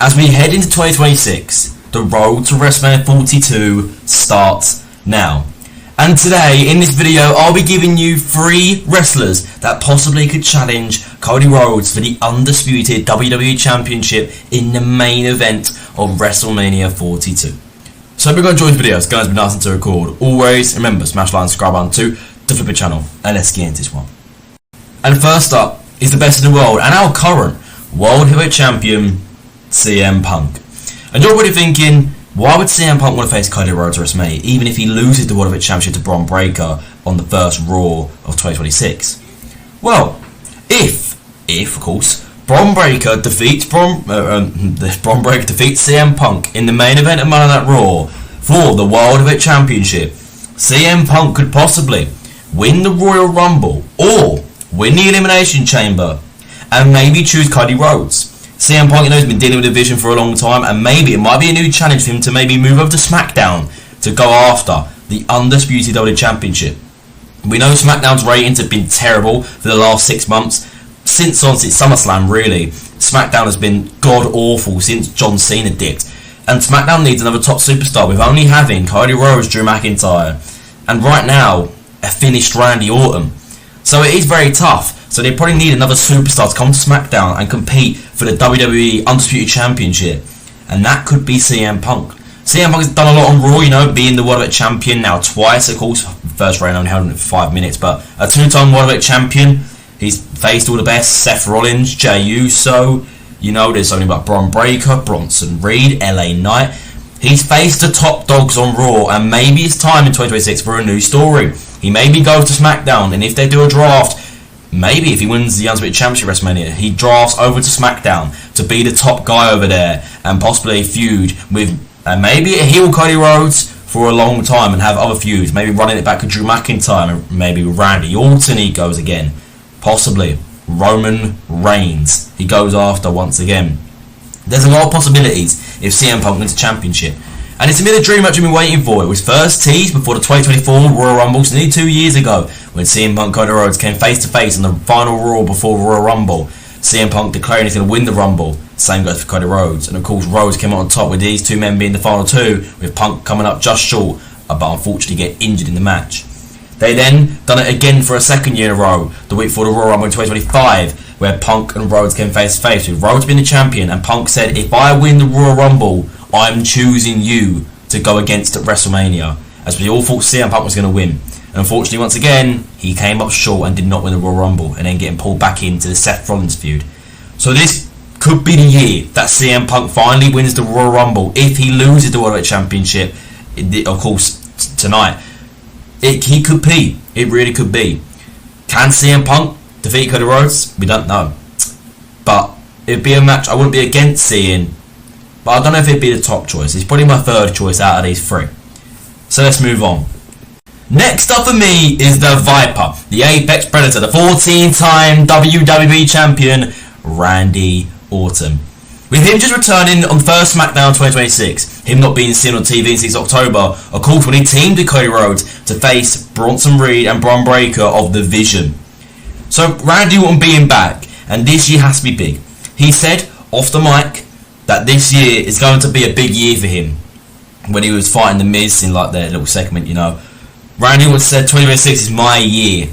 As we head into 2026, the road to WrestleMania 42 starts now. And today, in this video, I'll be giving you 3 wrestlers that possibly could challenge Cody Rhodes for the Undisputed WWE Championship in the main event of WrestleMania 42. So if you're going to enjoy this video, it's going to be nice and to record. Always remember, smash like and subscribe button to the Flipper channel. And let's get into this one. And first up is the best in the world and our current World Heavyweight Champion, CM Punk. And you're already thinking, why would CM Punk want to face Cody Rhodes at WrestleMania, even if he loses the World Heavyweight Championship to Bron Breakker on the first Raw of 2026? Well, if of course, Bron Breakker defeats CM Punk in the main event of Monday Night Raw for the World Heavyweight Championship, CM Punk could possibly win the Royal Rumble or win the Elimination Chamber and maybe choose Cody Rhodes. CM Punk, has been dealing with the division for a long time, and maybe it might be a new challenge for him to maybe move over to SmackDown to go after the Undisputed WWE Championship. We know SmackDown's ratings have been terrible for the last 6 months, since SummerSlam really. SmackDown has been god-awful since John Cena dipped, and SmackDown needs another top superstar with only having Cody Rhodes, Drew McIntyre, and right now, a finished Randy Orton. So it is very tough. So they probably need another superstar to come to SmackDown and compete for the WWE Undisputed Championship. And that could be CM Punk. CM Punk has done a lot on Raw, being the World Heavyweight Champion now twice, of course. First reign only held it for 5 minutes, but a 2-time World Heavyweight Champion. He's faced all the best: Seth Rollins, Jey Uso. There's something about Bron Breakker, Bronson Reed, LA Knight. He's faced the top dogs on Raw, and maybe it's time in 2026 for a new story. He maybe goes to SmackDown, and if they do a draft, maybe if he wins the Undisputed Championship at WrestleMania, he drafts over to SmackDown to be the top guy over there and possibly a feud with, maybe a heel Cody Rhodes for a long time and have other feuds. Maybe running it back with Drew McIntyre and maybe with Randy Orton he goes again. Possibly Roman Reigns he goes after once again. There's a lot of possibilities if CM Punk wins the championship. And it's been a dream match we've been waiting for. It was first teased before the 2024 Royal Rumble, nearly 2 years ago, when CM Punk and Cody Rhodes came face to face in the final Raw before Royal Rumble. CM Punk declaring he's going to win the Rumble. Same goes for Cody Rhodes. And of course, Rhodes came out on top with these two men being the final two, with Punk coming up just short, but unfortunately get injured in the match. They then done it again for a second year in a row, the week before the Royal Rumble in 2025, where Punk and Rhodes came face to face, with Rhodes being the champion, and Punk said, if I win the Royal Rumble, I'm choosing you to go against at WrestleMania, as we all thought CM Punk was going to win. And unfortunately, once again, he came up short and did not win the Royal Rumble, and then getting pulled back into the Seth Rollins feud. So this could be the year that CM Punk finally wins the Royal Rumble if he loses the World Heavyweight Championship, of course, tonight. He could be. It really could be. Can CM Punk defeat Cody Rhodes? We don't know. But it'd be a match I wouldn't be against seeing, but I don't know if it'd be the top choice. It's probably my third choice out of these 3. So let's move on. Next up for me is the Viper, the Apex Predator, the 14-time WWE Champion, Randy Orton. With him just returning on first SmackDown 2026, him not being seen on TV since October, of course when he teamed with Cody Rhodes to face Bronson Reed and Bron Breakker of the Vision. So Randy Orton being back, and this year has to be big. He said off the mic that this year is going to be a big year for him. When he was fighting The Miz in like their little segment, Randy Orton said 2026 is my year.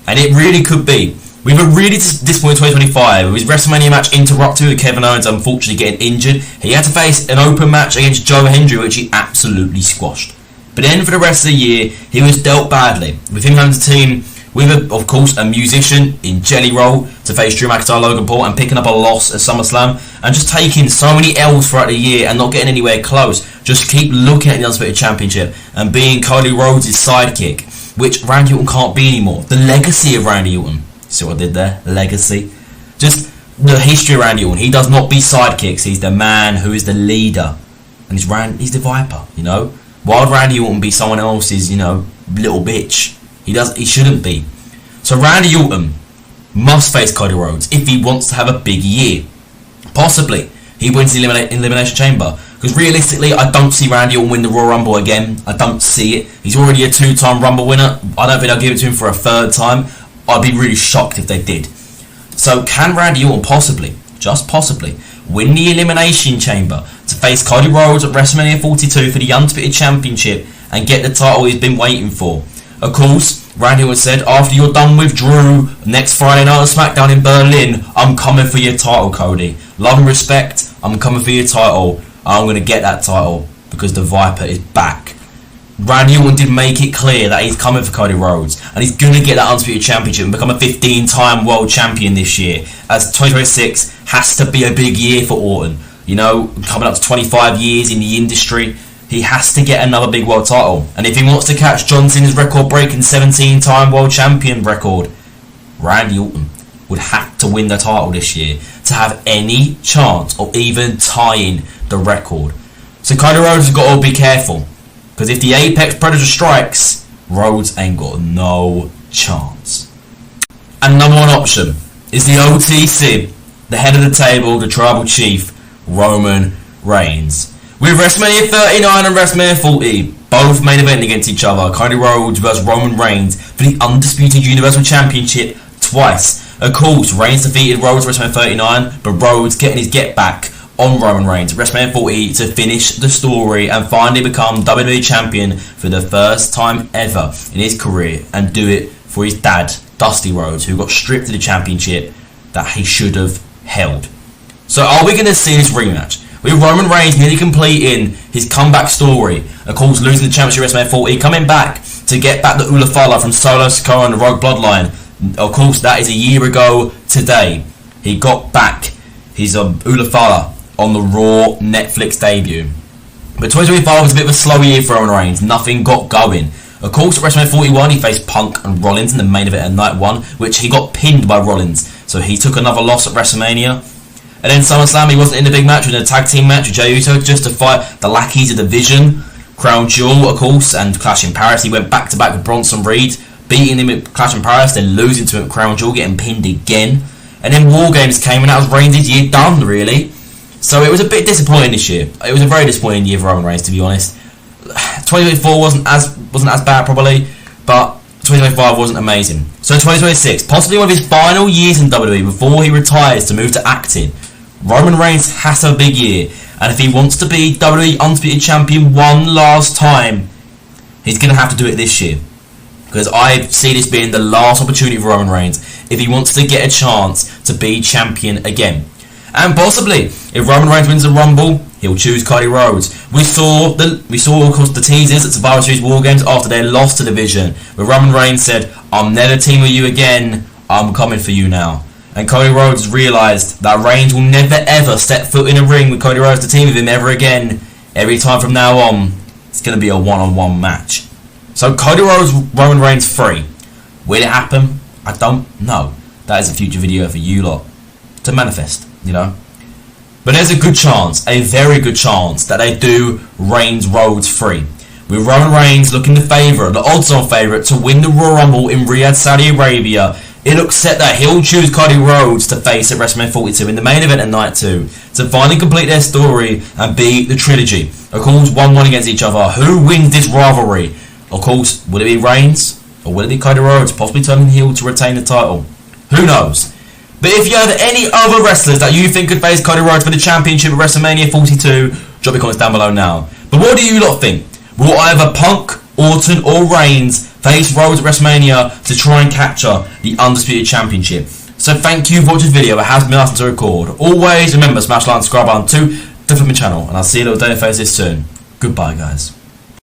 And it really could be. We were really disappointed in 2025. With his WrestleMania match interrupted with Kevin Owens unfortunately getting injured. He had to face an open match against Joe Hendry, which he absolutely squashed. But then for the rest of the year, he was dealt badly. With him having to team with, of course, a musician in Jelly Roll to face Drew McIntyre, Logan Paul, and picking up a loss at SummerSlam, and just taking so many L's throughout the year and not getting anywhere close. Just keep looking at the Undisputed Championship and being Cody Rhodes' sidekick, which Randy Orton can't be anymore. The legacy of Randy Orton. See what I did there? Legacy. Just the history of Randy Orton. He does not be sidekicks. He's the man who is the leader. And he's the Viper, Why would Randy Orton be someone else's, little bitch? He shouldn't be. So Randy Orton must face Cody Rhodes if he wants to have a big year. Possibly he wins the Elimination Chamber. Because realistically, I don't see Randy Orton win the Royal Rumble again. I don't see it. He's already a 2-time Rumble winner. I don't think I'll give it to him for a 3rd time. I'd be really shocked if they did. So can Randy Orton possibly, just possibly, win the Elimination Chamber to face Cody Rhodes at WrestleMania 42 for the Undisputed Championship and get the title he's been waiting for. Of course, Randy Orton said, after you're done with Drew next Friday night on SmackDown in Berlin, I'm coming for your title, Cody. Love and respect, I'm coming for your title. I'm going to get that title because the Viper is back. Randy Orton did make it clear that he's coming for Cody Rhodes and he's going to get that Undisputed Championship and become a 15-time world champion this year, as 2026 has to be a big year for Orton. You know, coming up to 25 years in the industry, he has to get another big world title. And if he wants to catch John Cena's record-breaking 17-time world champion record, Randy Orton would have to win the title this year to have any chance of even tying the record. So Cody Rhodes has got to be careful, because if the Apex Predator strikes, Rhodes ain't got no chance. And number one option is the OTC, the head of the table, the tribal chief, Roman Reigns. With WrestleMania 39 and WrestleMania 40 both main eventing against each other, Cody Rhodes versus Roman Reigns for the Undisputed Universal Championship twice. Of course, Reigns defeated Rhodes at WrestleMania 39, but Rhodes getting his get back on Roman Reigns at WrestleMania 40 to finish the story and finally become WWE Champion for the first time ever in his career, and do it for his dad, Dusty Rhodes, who got stripped of the championship that he should have held. So are we going to see this rematch? With Roman Reigns nearly completing his comeback story, of course losing the championship at WrestleMania 40, coming back to get back the Ula Fala from Solo Sikoa and the Rogue Bloodline. Of course, that is a year ago today. He got back his Ula Fala on the Raw Netflix debut. But 2025 was a bit of a slow year for Roman Reigns. Nothing got going. Of course, at WrestleMania 41, he faced Punk and Rollins in the main event at Night 1, which he got pinned by Rollins. So he took another loss at WrestleMania. And then SummerSlam, he wasn't in the big match, in a tag team match with Jey Uso, just to fight the lackeys of the Vision, Crown Jewel, of course, and Clash in Paris. He went back to back with Bronson Reed, beating him at Clash in Paris, then losing to him at Crown Jewel, getting pinned again. And then War Games came, and that was Reigns' year done, really. So it was a bit disappointing this year. It was a very disappointing year for Roman Reigns, to be honest. 2024 wasn't as bad, probably, but 2025 wasn't amazing. So 2026, possibly one of his final years in WWE before he retires to move to acting, Roman Reigns has to have a big year, and if he wants to be WWE Undisputed Champion one last time, he's going to have to do it this year, because I see this being the last opportunity for Roman Reigns if he wants to get a chance to be champion again. And possibly, if Roman Reigns wins the Rumble, he'll choose Cody Rhodes. We saw of course the teasers at Survivor Series War Games after they lost to Division, where Roman Reigns said, "I'm never teaming with you again, I'm coming for you now." And Cody Rhodes realised that Reigns will never ever step foot in a ring with Cody Rhodes to team with him ever again. Every time from now on, it's going to be a one-on-one match. So Cody Rhodes, Roman Reigns 3. Will it happen? I don't know. That is a future video for you lot to manifest, you know. But there's a good chance, a very good chance, that they do Reigns Rhodes 3. With Roman Reigns looking the favourite, the odds-on favourite to win the Royal Rumble in Riyadh, Saudi Arabia, it looks set that he'll choose Cody Rhodes to face at WrestleMania 42 in the main event at Night 2 to finally complete their story and beat the trilogy. Of course, 1-1 against each other. Who wins this rivalry? Of course, will it be Reigns or will it be Cody Rhodes, possibly turning heel to retain the title? Who knows? But if you have any other wrestlers that you think could face Cody Rhodes for the championship at WrestleMania 42, drop your comments down below now. But what do you lot think? Will either Punk, Orton or Reigns face Rhodes at WrestleMania to try and capture the Undisputed Championship? So thank you for watching this video. It has been awesome to record. Always remember, smash like and subscribe button to my channel, and I'll see you little day faces soon. Goodbye, guys.